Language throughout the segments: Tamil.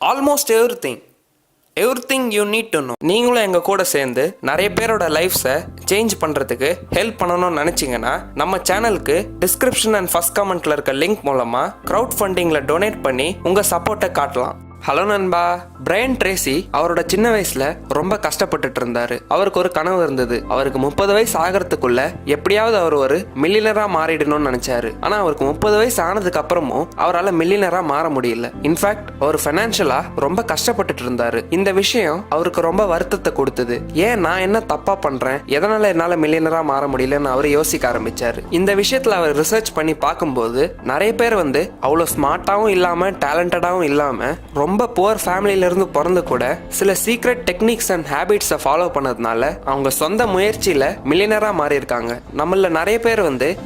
Almost every thing you need to know. நீங்களும் எங்கள் கூட சேர்ந்து நிறைய பேரோட லைஃப்ஸை சேஞ்ச் பண்ணுறதுக்கு ஹெல்ப் பண்ணணும்னு நினச்சிங்கன்னா நம்ம சேனலுக்கு டிஸ்கிரிப்ஷன் அண்ட் ஃபர்ஸ்ட் கமெண்ட்டில் இருக்க லிங்க் மூலமாக க்ரௌட் ஃபண்டிங்கில் டொனேட் பண்ணி உங்கள் சப்போர்ட்டை காட்டலாம். ஹலோ நண்பா. பிரையன் ட்ரேசி அவரோட சின்ன வயசுல ரொம்ப கஷ்டப்பட்டுட்டு இருந்தாரு. அவருக்கு ஒரு கனவு இருந்தது. அவருக்கு 30 வயசு ஆகிறதுக்குள்ள எப்படியாவது அவர் ஒரு மில்லியனரா மாறிடணும்னு நினைச்சாரு. ஆனா அவருக்கு 30 வயசு ஆனதுக்கு அப்புறமும் அவரால் மில்லியனரா மாற முடியல. இன்ஃபேக்ட் அவர் ஃபைனான்சியலா ரொம்ப கஷ்டப்பட்டுட்டு இருந்தாரு. இந்த விஷயம் அவருக்கு ரொம்ப வருத்தத்தை கொடுத்தது. ஏன் நான் என்ன தப்பா பண்றேன், எதனால என்னால மில்லியனரா மாற முடியலன்னு அவர் யோசிக்க ஆரம்பிச்சாரு. இந்த விஷயத்துல அவர் ரிசர்ச் பண்ணி பார்க்கும்போது நிறைய பேர் அவ்வளவு ஸ்மார்ட்டாவும் இல்லாம டேலண்டடாவும் இல்லாம ரொம்ப புவர் ஃபேமிலியில இருந்து பிறந்து கூட சில சீக்ரெட் டெக்னிக்ஸ் அண்ட் ஹேபிட்ஸை ஃபாலோ பண்ணதுனால அவங்க சொந்த முயற்சியில மில்லியனரா மாறி இருக்காங்க. நம்மள நிறைய பேர்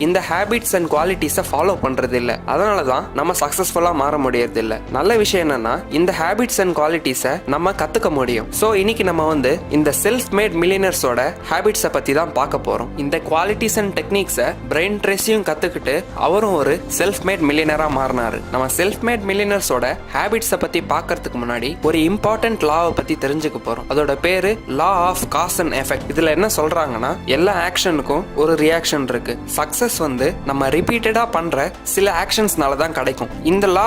இந்த ஹேபிட்ஸ் அண்ட் குவாலிட்டிஸை ஃபாலோ பண்றது இல்ல. அதனாலதான் நம்ம சக்சஸ்ஃபுல்லா மாற முடியறது இல்ல. நல்ல விஷயம் என்னன்னா இந்த ஹேபிட்ஸ் அண்ட் குவாலிட்டிஸை நம்ம கத்துக்க முடியும். சோ இன்னைக்கு நம்ம இந்த செல்ஃப் மேட் மில்லியனர்ஸோட ஹேபிட்ஸை பத்தி தான் பார்க்க போறோம். இந்த குவாலிட்டிஸ் அண்ட் டெக்னிக்ஸை பிரையன் ட்ரேசியும் கத்துக்கிட்டு அவரும் ஒரு செல்ஃப் மேட் மில்லியனரா மாறினாரு. நம்ம செல்ஃப் மேட் மில்லியனர்ஸோட ஹேபிட்ஸை பத்தி பார்க்கறதுக்கு முன்னாடி ஒரு இம்பார்ட்டன்ட் லாவை பத்தி தெரிஞ்சுக்க போறோம். அதோட பேரு law of cause and effect. இதுல என்ன சொல்றாங்கன்னா எல்லா ஆக்ஷனுக்கும் ஒரு ரியாக்ஷன் இருக்கு. சக்சஸ் நம்ம ரிப்பீட்டடா பண்ற சில ஆக்ஷன்ஸ்னால தான் கிடைக்கும். இந்த லா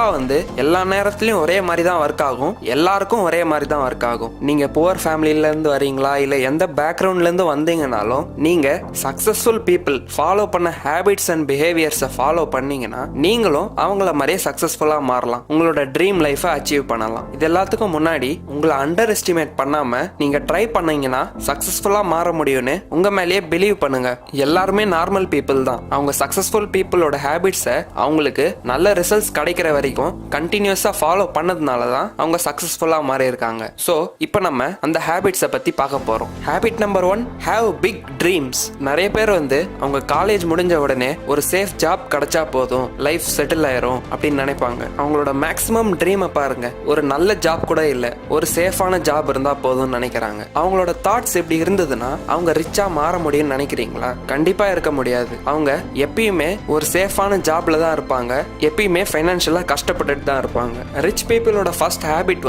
எல்லா நேரத்திலயும் ஒரே மாதிரி தான் ஒர்க் ஆகும். எல்லாருக்கும் ஒரே மாதிரி தான் ஒர்க் ஆகும். நீங்க புவர் ஃபேமிலில இருந்து வரீங்களா இல்ல எந்த பேக்ரவுண்ட்ல இருந்து வந்தீங்கனாலும் நீங்க சக்சஸ்ஃபுல் பீப்புள் ஃபாலோ பண்ண ஹேபிட்ஸ் அண்ட் பிஹேவியர்ஸை ஃபாலோ பண்ணீங்கன்னா நீங்களும் அவங்கள மாதிரியே சக்சஸ்ஃபுல்லா மாறலாம். உங்களோட ட்ரீம் லைஃபை அச்சீவ் பண்ணலாம். இது எல்லாத்துக்கும் முன்னாடி உங்களை அண்டர் எஸ்டிமேட் பண்ணாம நீங்க ட்ரை பண்ணீங்கன்னா சக்சஸ்ஃபுல்லா மாற முடியும்னு உங்க மேலேயே பிலீவ் பண்ணுங்க. எல்லாருமே நார்மல் பீப்புள் தான். அவங்க சக்சஸ்ஃபுல் பீப்புளோட ஹேபிட்ஸை அவங்களுக்கு நல்ல ரிசல்ட்ஸ் கிடைக்கிற வரைக்கும் கண்டினியூஸா ஃபாலோ பண்ணதுனால தான் அவங்க சக்சஸ்ஃபுல்லா மாறி இருக்காங்க. ஸோ இப்போ நம்ம அந்த ஹேபிட்ஸை பத்தி பார்க்க போறோம். Habit number 1, have big dreams. நிறைய பேர் அவங்க காலேஜ் முடிஞ்ச உடனே ஒரு சேஃப் ஜாப் கிடைச்சா போதும், லைஃப் செட்டில் ஆயிரும் அப்படின்னு நினைப்பாங்க. அவங்களோட மேக்ஸிமம் ட்ரீமை பாருங்க. ஒரு நல்ல ஜாப் கூட இல்ல, ஒரு சேஃபான ஜாப் இருந்தா போதும்னு நினைக்கிறாங்க. அவங்களோட தாட்ஸ் எப்படி இருந்ததுன்னா அவங்க ரிச்சா மாற முடியும்னு நினைக்கிறீங்களா? கண்டிப்பா இருக்க முடியாது. அவங்க எப்பயுமே ஒரு சேஃபான ஜாப்ல தான் இருப்பாங்க. எப்பயுமே ஃபைனான்சியலா கஷ்டப்பட்டுட்டு தான் இருப்பாங்க. ரிச் பீப்புளோட ஃபர்ஸ்ட் ஹேபிட்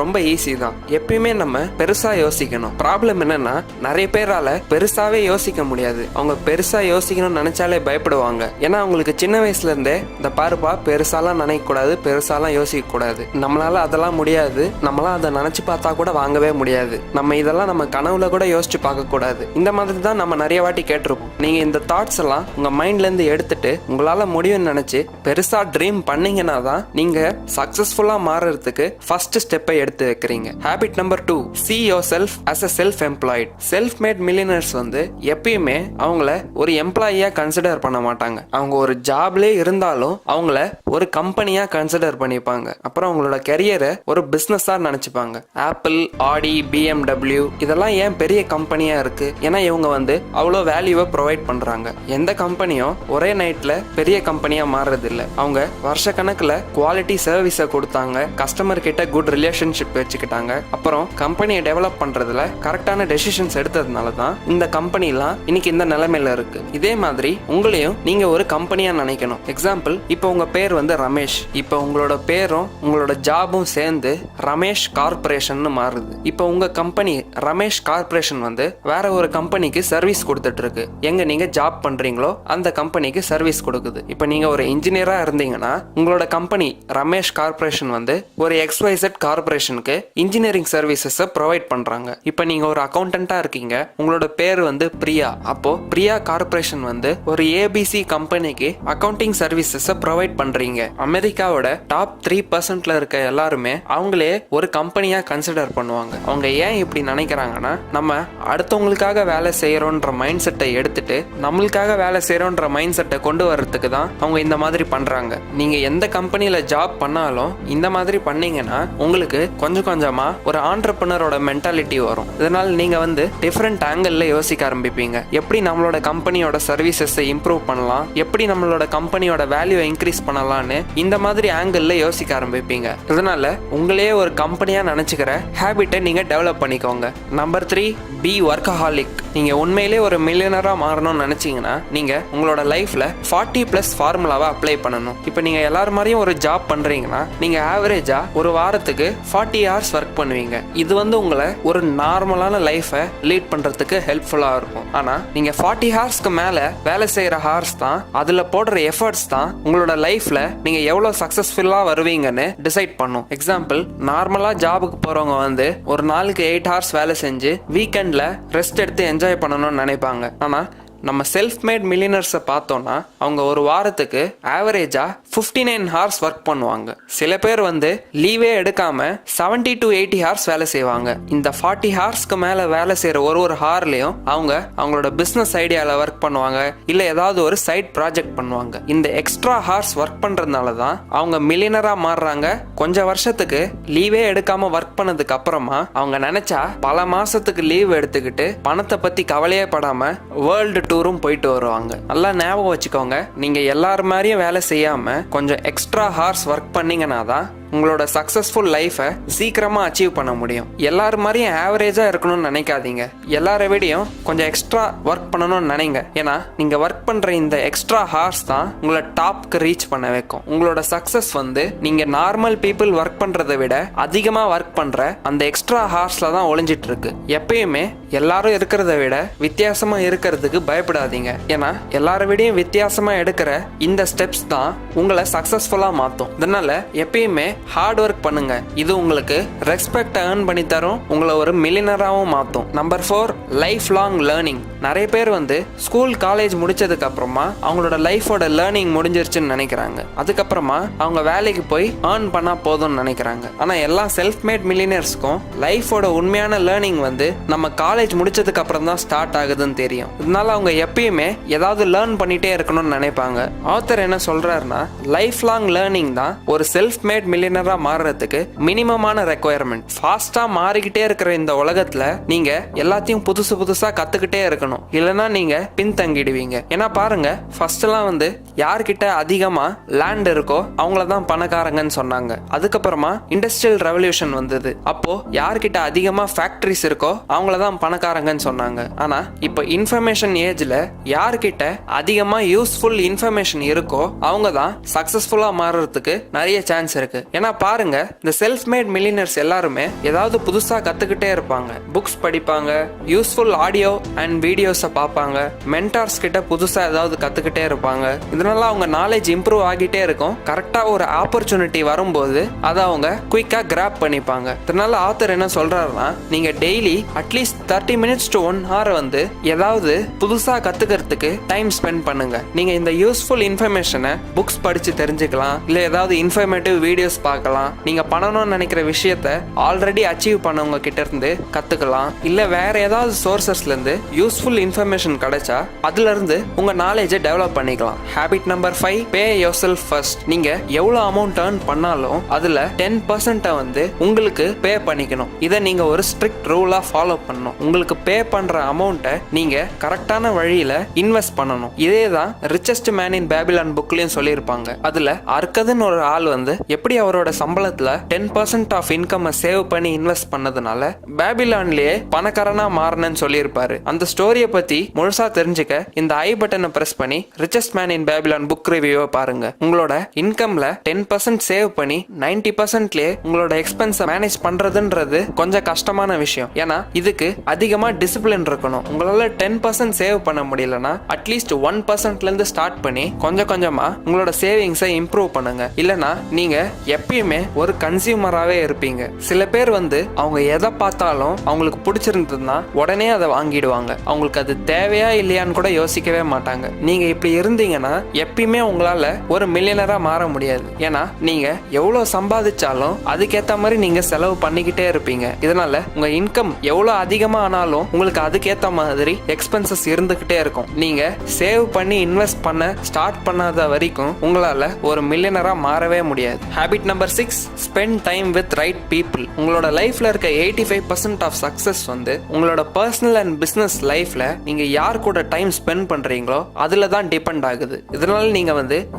ரொம்ப ஈஸி தான். எப்பயுமே நம்ம பெருசா யோசிக்கணும். ப்ராப்ளம் என்னன்னா நிறைய பேரால பெருசாவே யோசிக்க முடியாது. அவங்க பெருசா யோசிக்கணும்னு நினைச்சாலே பயப்படுவாங்க. ஏன்னா அவங்களுக்கு சின்ன வயசுல இருந்தே இந்த பாருப்பா பெருசாலாம் நினைக்க கூடாது, பெருசாலாம் யோசிக்க கூடாது, நம்மளால அதெல்லாம் முடியாது, நம்மளாம் அதை நினைச்சு பார்த்தா கூட வாங்கவே முடியாது, நம்ம இதெல்லாம் நம்ம கனவுல கூட யோசிச்சு பார்க்க கூடாது. இந்த மாதிரி தான் நம்ம நிறைய வாட்டி கேட்டிருப்போம். நீங்க இந்த தாட்ஸ் எல்லாம் உங்க மைண்ட்ல இருந்து எடுத்துட்டு உங்களால முடியும்னு நினைச்சு பெருசா ட்ரீம் பண்ணீங்கன்னா தான் நீங்க சக்சஸ்ஃபுல்லா மாறுறதுக்கு ஃபர்ஸ்ட் ஸ்டெப்பை எடுத்து வைக்கிறீங்க. Habit number 2, see yourself as a self-employed. Self made millionaires எப்பயுமே அவங்கள ஒரு எம்ப்ளாயியா கன்சிடர் பண்ண மாட்டாங்க. அவங்க ஒரு ஜாப்லேயே இருந்தாலும் அவங்கள ஒரு கம்பெனியா கன்சிடர் பண்ணிப்பாங்க. அப்புறம் அவங்களோட கெரியரை ஒரு பிசினஸா நினைச்சுப்பாங்க. ஆப்பிள், ஆடி, BMW இதெல்லாம் ஏன் பெரிய கம்பெனியா இருக்கு? ஏன்னா இவங்க அவ்வளோ வேல்யூவை ப்ரொவைட் பண்றாங்க. எந்த கம்பெனியும் ஒரே நைட்ல பெரிய கம்பெனியா மாறுறது இல்லை. அவங்க வருஷ கணக்குல குவாலிட்டி சர்வீஸை கொடுத்தாங்க, கஸ்டமர் கிட்ட குட் ரிலேஷன்ஷிப் வச்சுக்கிட்டாங்க, அப்புறம் கம்பெனியை டெவலப் பண்றதுல கரெக்டான டெசிஷன்ஸ் எடுத்ததுனால தான் இந்த கம்பெனிலாம் இன்னைக்கு இந்த நிலைமையில இருக்கு. இதே மாதிரி உங்களையும் நீங்க ஒரு கம்பெனியா நினைக்கணும். எக்ஸாம்பிள், இப்போ உங்க பேர் ரமேஷ். இப்போ உங்களோட பேரும் உங்களோட ஜாபும் சேர்ந்து ரமேஷ் கார்பரேஷன் மாறுது. இப்போ உங்க கம்பெனி ரமேஷ் கார்பரேஷன் வேற ஒரு கம்பெனிக்கு சர்வீஸ் கொடுத்துட்டு இருக்கு. எங்க நீங்க ஜாப் பண்றீங்களோ அந்த கம்பெனிக்கு சர்வீஸ் கொடுக்குது. இப்போ நீங்க ஒரு இன்ஜினியரா இருந்தீங்கன்னா உங்களோட கம்பெனி ரமேஷ் கார்பரேஷன் ஒரு XYZ கார்பரேஷனுக்கு இன்ஜினியரிங் சர்வீசஸ் ப்ரொவைட் பண்றாங்க. இப்போ நீங்க ஒரு அக்கௌண்டன்டா இருக்கீங்க, உங்களோட பேர் பிரியா. அப்போ பிரியா கார்பரேஷன் ஒரு ABC கம்பெனிக்கு அக்கவுண்டிங் சர்வீசஸ் ப்ரொவைட் பண்றீங்க. அமெரிக்காவோட டாப் 3% இருக்க எல்லாருமே அவங்களே ஒரு கம்பெனியா கன்சிடர் பண்ணுவாங்க. அவங்க ஏன் இப்படி நினைக்கிறாங்கன்னா நம்ம அடுத்தவங்களுக்காக வேலை செய்யறோன்ற மைண்ட் செட்டை எடுத்துட்டு நம்மளுக்காக வேலை செய்யறோன்ற மைண்ட் செட்டை கொண்டு வர்றதுக்கு தான் அவங்க இந்த மாதிரி பண்றாங்க. நீங்க எந்த கம்பெனில ஜாப் பண்ணாலும் இந்த மாதிரி பண்ணீங்கன்னா உங்களுக்கு கொஞ்சம் கொஞ்சமா ஒரு ஆண்டர்பிரனரோட மென்டாலிட்டி வரும். இதனால நீங்க டிஃபரெண்ட் ஆங்கிள் யோசிக்க ஆரம்பிப்பீங்க. எப்படி நம்மளோட கம்பெனியோட சர்வீசஸ் இம்ப்ரூவ் பண்ணலாம், எப்படி நம்மளோட கம்பெனியோட வேல்யூ இன்க்ரீஸ் பண்ணலாம்னு இந்த மாதிரி ஆங்கிள் யோசிக்க ஆரம்பிப்பீங்க. இதனால உங்களே ஒரு கம்பெனியா நினைச்சுக்கிற ஹேபிட்டை நீங்க டெவலப் பண்ணிக்கோங்க. Number 3, be workaholic. நீங்கள் உண்மையிலே ஒரு மில்லியனராக மாறணும்னு நினச்சிங்கன்னா நீங்கள் உங்களோட லைஃப்பில் 40+ ஃபார்முலாவை அப்ளை பண்ணணும். இப்போ நீங்கள் எல்லாரும் மாதிரியும் ஒரு ஜாப் பண்ணுறீங்கன்னா நீங்கள் ஆவரேஜாக ஒரு வாரத்துக்கு 40 ஹவர்ஸ் ஒர்க் பண்ணுவீங்க. இது உங்களை ஒரு நார்மலான லைஃப்பை லீட் பண்ணுறதுக்கு ஹெல்ப்ஃபுல்லாக இருக்கும். ஆனால் நீங்கள் 40 ஹவர்ஸ்க்கு மேலே வேலை செய்கிற ஹவர்ஸ் தான், அதில் போடுற எஃபர்ட்ஸ் தான் உங்களோட லைஃப்பில் நீங்கள் எவ்வளோ சக்ஸஸ்ஃபுல்லாக வருவீங்கன்னு டிசைட் பண்ணும். எக்ஸாம்பிள், நார்மலாக ஜாபுக்கு போகிறவங்க ஒரு நாளுக்கு 8 ஹவர்ஸ் வேலை செஞ்சு வீக்கெண்டில் ரெஸ்ட் எடுத்து என்ஜாய் பண்ணணும்னு நினைப்பாங்க. ஆனால் நம்ம செல்ஃப் மேட் மில்லியனர்ஸை பார்த்தோன்னா அவங்க ஒரு வாரத்துக்கு ஆவரேஜாக 59 ஹவர்ஸ் ஒர்க் பண்ணுவாங்க. சில பேர் லீவே எடுக்காம 70 to 80 ஹவர்ஸ் வேலை செய்வாங்க. இந்த 40 ஹவர்ஸ்க்கு மேலே வேலை செய்கிற ஒரு ஹார்லையும் அவங்களோட பிஸ்னஸ் ஐடியாவில் ஒர்க் பண்ணுவாங்க, இல்லை ஏதாவது ஒரு சைட் ப்ராஜெக்ட் பண்ணுவாங்க. இந்த எக்ஸ்ட்ரா ஹவர்ஸ் ஒர்க் பண்ணுறதுனால தான் அவங்க மில்லியனராக மாறுறாங்க. கொஞ்சம் வருஷத்துக்கு லீவே எடுக்காம ஒர்க் பண்ணதுக்கு அப்புறமா அவங்க நினைச்சா பல மாசத்துக்கு லீவ் எடுத்துக்கிட்டு பணத்தை பற்றி கவலையே படாம வேர்ல்டு டூரும் போயிட்டு வருவாங்க. நல்லா ஞாபகம் வச்சுக்கோங்க, நீங்க எல்லாரும் மாதிரியும் வேலை செய்யாம கொஞ்சம் எக்ஸ்ட்ரா ஹார்ஸ் ஒர்க் பண்ணீங்கன்னா தான் உங்களோட சக்ஸஸ்ஃபுல் லைஃபை சீக்கிரமாக அச்சீவ் பண்ண முடியும். எல்லாரும் மாதிரியும் ஆவரேஜாக இருக்கணும்னு நினைக்காதீங்க. எல்லாரை விடையும் கொஞ்சம் எக்ஸ்ட்ரா ஒர்க் பண்ணணும்னு நினைங்க. ஏன்னா நீங்கள் ஒர்க் பண்ணுற இந்த எக்ஸ்ட்ரா ஹார்ஸ் தான் உங்களை டாப்க்கு ரீச் பண்ண வைக்கும். உங்களோட சக்ஸஸ் நீங்கள் நார்மல் பீப்புள் ஒர்க் பண்ணுறதை விட அதிகமாக ஒர்க் பண்ணுற அந்த எக்ஸ்ட்ரா ஹார்ஸில் தான் ஒளிஞ்சிட்டு இருக்கு. எப்பயுமே எல்லாரும் இருக்கிறத விட வித்தியாசமாக இருக்கிறதுக்கு பயப்படாதீங்க. ஏன்னா எல்லாரை விடையும் வித்தியாசமாக எடுக்கிற இந்த ஸ்டெப்ஸ் தான் உங்களை சக்ஸஸ்ஃபுல்லாக மாற்றும். இதனால எப்பயுமே ஹார்ட் ஒர்க் பண்ணுங்க. இது உங்களுக்கு ரெஸ்பெக்ட் ஏர்ன் பண்ணி தரும், உங்களை ஒரு மில்லியனராகவும் மாற்றும். Number 4, life long learning. நிறைய பேர் ஸ்கூல் காலேஜ் முடிச்சதுக்கு அப்புறமா அவங்களோட லைஃபோட லேர்னிங் முடிஞ்சிருச்சுன்னு நினைக்கிறாங்க. அதுக்கப்புறமா அவங்க வேலைக்கு போய் ஏர்ன் பண்ணா போதும்னு நினைக்கிறாங்க. ஆனா எல்லா செல்ஃப் மேட் மில்லியனர்ஸ்க்கும் லைஃபோட உண்மையான லேர்னிங் நம்ம காலேஜ் முடிச்சதுக்கு அப்புறம் தான் ஸ்டார்ட் ஆகுதுன்னு தெரியும். இதனால அவங்க எப்பயுமே ஏதாவது லேர்ன் பண்ணிட்டே இருக்கணும்னு நினைப்பாங்க. ஆத்தர் என்ன சொல்றாருன்னா, லைஃப் லாங் லேர்னிங் தான் ஒரு செல்ஃப் மேட் மில்லியனரா மாறுறதுக்கு மினிமமான ரெக்குயர்மெண்ட். ஃபாஸ்டா மாறிக்கிட்டே இருக்கிற இந்த உலகத்துல நீங்க எல்லாத்தையும் புதுசா கத்துக்கிட்டே இருக்கணும். இல்லைன்னா நீங்க பின்தங்கிடுவீங்க. ஏன்னா பாருங்க, ஃபர்ஸ்ட் எல்லாம் யார்கிட்ட அதிகமா லேண்ட் இருக்கோ அவங்கள தான் பணக்காரங்கன்னு சொன்னாங்க. அதுக்கப்புறமா இண்டஸ்ட்ரியல் ரெவல்யூஷன் வந்தது. அப்போ யார்கிட்ட அதிகமா ஃபேக்டரிஸ் இருக்கோ அவங்கள தான் பணக்காரங்கன்னு சொன்னாங்க. ஆனா இப்போ இன்ஃபர்மேஷன் ஏஜ்ல யார்கிட்ட அதிகமா யூஸ்ஃபுல் இன்ஃபர்மேஷன் இருக்கோ அவங்க தான் சக்சஸ்ஃபுல்லா மாறுறதுக்கு நிறைய சான்ஸ் இருக்கு. ஏன்னா பாருங்க, இந்த செல்ஃப் மேட் மில்லியனர்ஸ் எல்லாருமே ஏதாவது புதுசா கத்துக்கிட்டே இருப்பாங்க. புக்ஸ் படிப்பாங்க, யூஸ்ஃபுல் ஆடியோ அண்ட் வீடியோஸை பார்ப்பாங்க, மென்டார்ஸ் கிட்ட புதுசா ஏதாவது கத்துக்கிட்டே இருப்பாங்க. இதனால அவங்க நாலேஜ் இம்ப்ரூவ் ஆகிட்டே இருக்கும். கரெக்டா ஒரு ஆப்பர்ச்சுனிட்டி வரும்போது அதை அவங்க குயிக்கா கிராப் பண்ணிப்பாங்க. இதனால ஆத்தர் என்ன சொல்றாருன்னா, நீங்க daily at least 30 minutes to 1 hour ஏதாவது புதுசா கத்துக்கிறதுக்கு டைம் ஸ்பெண்ட் பண்ணுங்க. நீங்க இந்த யூஸ்ஃபுல் இன்ஃபர்மேஷனை புக்ஸ் படிச்சு தெரிஞ்சுக்கலாம், இல்ல ஏதாவது இன்ஃபர்மேட்டிவ் வீடியோஸ் பார்க்கலாம். நீங்க பண்ணணும்னு நினைக்கிற விஷயத்த ஆல்ரெடி அச்சீவ் பண்ணவங்க கிட்ட இருந்து கத்துக்கலாம், இல்ல வேற ஏதாவது சோர்சஸ்ல இருந்து யூஸ்ஃபுல் இன்ஃபர்மேஷன் கிடைச்சா அதுல இருந்து உங்க நாலேஜை டெவலப் பண்ணிக்கலாம். ஹேபிட் நம்பர் 5, பே யோர்செல்ஃப் ஃபர்ஸ்ட். நீங்க எவ்வளவு அமௌண்ட் earn பண்ணாலும் அதுல 10% உங்களுக்கு பே பண்ணிக்கணும். இதை நீங்க ஒரு ஸ்ட்ரிக்ட் ரூலா ஃபாலோ பண்ணணும். உங்களுக்கு பே பண்ற அமௌண்ட்டை நீங்க கரெக்டான வழியில இன்வெஸ்ட் பண்ணணும். இதே தான் ரிச்சஸ்ட் மேன் இன் பேபிலான் புக்லயும் சொல்லியிருப்பாங்க. அதுல அர்க்கதுன்னு ஒரு ஆள் எப்படி அவரோட சம்பளத்துல 10% ஆஃப் இன்கம் சேவ் பண்ணி இன்வெஸ்ட் பண்ணதுனால பேபிலான்லயே பணக்காரனா மாறணும்னு சொல்லியிருப்பாரு. அந்த ஸ்டோரியை பத்தி முழுசா தெரிஞ்சுக்க இந்த ஐ பட்டனை பிரஸ் பண்ணி richest man in Babylon book ரிவ்யூவை பாருங்க. உங்களோட இன்கம்ல 10% சேவ் பண்ணி 90%லயே உங்களோட எக்ஸ்பென்ஸை மேனேஜ் பண்றதுன்றது கொஞ்சம் கஷ்டமான விஷயம். ஏன்னா இதுக்கு அதிகமா டிசிப்ளின் இருக்கணும். உங்களால 10% சேவ் பண்ண முடியலன்னா அட்லீஸ்ட் 1%ல இருந்து ஸ்டார்ட் பண்ணி கொஞ்சம் கொஞ்சமா உங்களோட சேவிங்ஸை இம்ப்ரூவ் பண்ணுங்க. இல்லனா நீங்க எப்பயுமே ஒரு கன்சியூமராகவே இருப்பீங்க. சில பேர் அவங்க எதை பார்த்தாலும் அவங்களுக்கு பிடிச்சிருந்ததுன்னா உடனே அதை வாங்கிடுவாங்க. அவங்களுக்கு அது தேவையா இல்லையான்னு கூட யோசிக்கவே மாட்டாங்க. நீங்க இப்படி இருந்தீங்கன்னா எப்பயுமே உங்களால ஒரு மில்லியனரா மாற முடியாது. ஏன்னா நீங்க எவ்வளவு சம்பாதிச்சாலும் அதுக்கேற்ற மாதிரி நீங்க செலவு பண்ணிக்கிட்டே இருப்பீங்க. இதனால உங்க இன்கம் எவ்வளவு அதிகமா ஆனாலும் உங்களுக்கு அதுக்கேற்ற மாதிரி எக்ஸ்பென்சஸ் இருந்துகிட்டே இருக்கும். நீங்க சேவ் பண்ணி இன்வெஸ்ட் பண்ண ஸ்டார்ட் பண்ணாத வரைக்கும் உங்களால ஒரு மில்லியனரா மாறவே முடியாது. Habit number 6, spend time with right people. உங்களோட லைஃப்ல இருக்க 85% ஆஃப் சக்சஸ் உங்களோட பர்சனல் அண்ட் பிசினஸ் லைஃப் லைஃப்ல நீங்க யார் கூட டைம் ஸ்பெண்ட் பண்றீங்களோ அதுல தான் டிபெண்ட் ஆகுது. இதனால நீங்க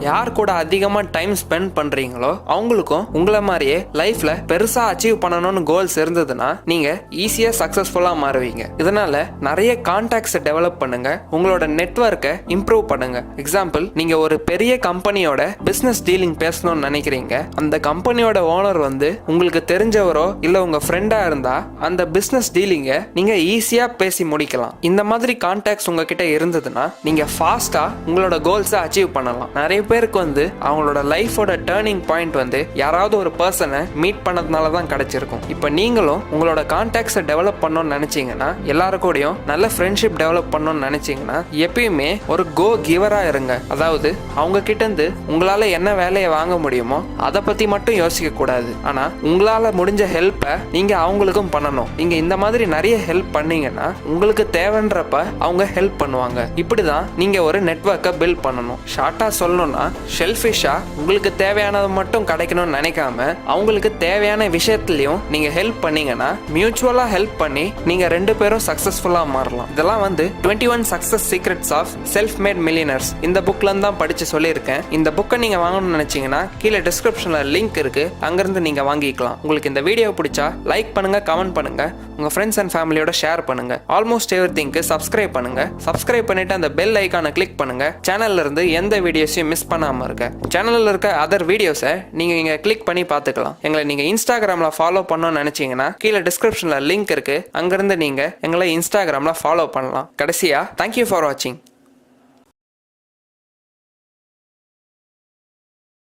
யார் கூட அதிகமா டைம் ஸ்பெண்ட் பண்றீங்களோ அவங்களுக்கும் உங்களை மாதிரியே லைஃப்ல பெருசா அச்சீவ் பண்ணணும்னு கோல்ஸ் இருந்ததுன்னா நீங்க ஈஸியா சக்சஸ்ஃபுல்லா மாறுவீங்க. இதனால நிறைய கான்டாக்ட்ஸ் டெவலப் பண்ணுங்க, உங்களோட நெட்வொர்க்கை இம்ப்ரூவ் பண்ணுங்க. எக்ஸாம்பிள், நீங்க ஒரு பெரிய கம்பெனியோட பிசினஸ் டீலிங் பேசணும்னு நினைக்கிறீங்க. அந்த கம்பெனியோட ஓனர் உங்களுக்கு தெரிஞ்சவரோ இல்ல உங்க ஃப்ரெண்டா இருந்தா அந்த பிசினஸ் டீலிங்க நீங்க ஈஸியா பேசி முடிக்கலாம். இந்த மாதிரி கான்டாக்ட்ஸ் உங்ககிட்ட இருந்ததுன்னா நீங்க ஃபாஸ்டா உங்களோட கோல்ஸை அச்சீவ் பண்ணலாம். நிறைய பேருக்கு அவங்களோட லைஃபோட டேர்னிங் பாயிண்ட் யாராவது ஒரு பர்சனை மீட் பண்ணதுனால தான் கிடைச்சிருக்கும். இப்போ நீங்களும் உங்களோட கான்டாக்ட்ஸை டெவலப் பண்ணணும்னு நினைச்சீங்கன்னா, எல்லாருக்கூடயும் நல்ல ஃப்ரெண்ட்ஷிப் டெவலப் பண்ணணும்னு நினைச்சீங்கன்னா எப்பயுமே ஒரு கோ கிவரா இருங்க. அதாவது அவங்க கிட்ட இருந்து உங்களால என்ன வேலையை வாங்க முடியுமோ அதை பத்தி மட்டும் யோசிக்க கூடாது. ஆனா உங்களால முடிஞ்ச ஹெல்ப்பை நீங்க அவங்களுக்கும் பண்ணணும். நீங்க இந்த மாதிரி நிறைய ஹெல்ப் பண்ணீங்கன்னா உங்களுக்கு தேவைன்றப்ப அவங்க ஹெல்ப் பண்ணுவாங்க. இப்படிதான் நீங்க ஒரு நெட்வொர்க்கை பில்ட் பண்ணணும். ஷார்ட்டா சொல்லணும்னா, ஷெல்ஃபிஷா உங்களுக்கு தேவையானது மட்டும் கிடைக்கணும்னு நினைக்காம அவங்களுக்கு தேவையான விஷயத்துலயும் நீங்க ஹெல்ப் பண்ணீங்கன்னா மியூச்சுவலா ஹெல்ப் பண்ணி நீங்க ரெண்டு பேரும் சக்சஸ்ஃபுல்லா மாறலாம். இதெல்லாம் 21 success secrets of self made millionaires இந்த புக்ல இருந்து தான் படிச்சு சொல்லியிருக்கேன். இந்த புக்கை நீங்க வாங்கணும்னு நினைச்சீங்கன்னா கீழே டிஸ்கிரிப்ஷன்ல லிங்க் இருக்கு, அங்கிருந்து நீங்க வாங்கிக்கலாம். உங்களுக்கு இந்த வீடியோ பிடிச்சா லைக் பண்ணுங்க, கமெண்ட் பண்ணுங்க, உங்க ஃப்ரெண்ட்ஸ் அண்ட் ஃபேமிலியோட ஷேர் பண்ணுங்க. ஆல்மோஸ்ட் எவ்ரிதிங்க்கு சப்ஸ்கிரைப் பண்ணுங்க. சப்ஸ்கிரைப் பண்ணிட்டு அந்த பெல் ஐகானை கிளிக் பண்ணுங்க. சேனல்ல இருந்து எந்த வீடியோஸையும் மிஸ் பண்ணாம இருக்க. சேனல்ல இருக்க அதர் வீடியோஸை நீங்க இங்க கிளிக் பண்ணி பார்த்துக்கலாம். எங்களை நீங்க இன்ஸ்டாகிராம்ல ஃபாலோ பண்ணணும்னு நினைச்சீங்கன்னா கீழே டிஸ்கிரிப்ஷன்ல லிங்க் இருக்கு, அங்கிருந்து நீங்க எங்களை இன்ஸ்டாகிராம்ல ஃபாலோ பண்ணலாம். கடைசியா தேங்க்யூ ஃபார் வாட்சிங்.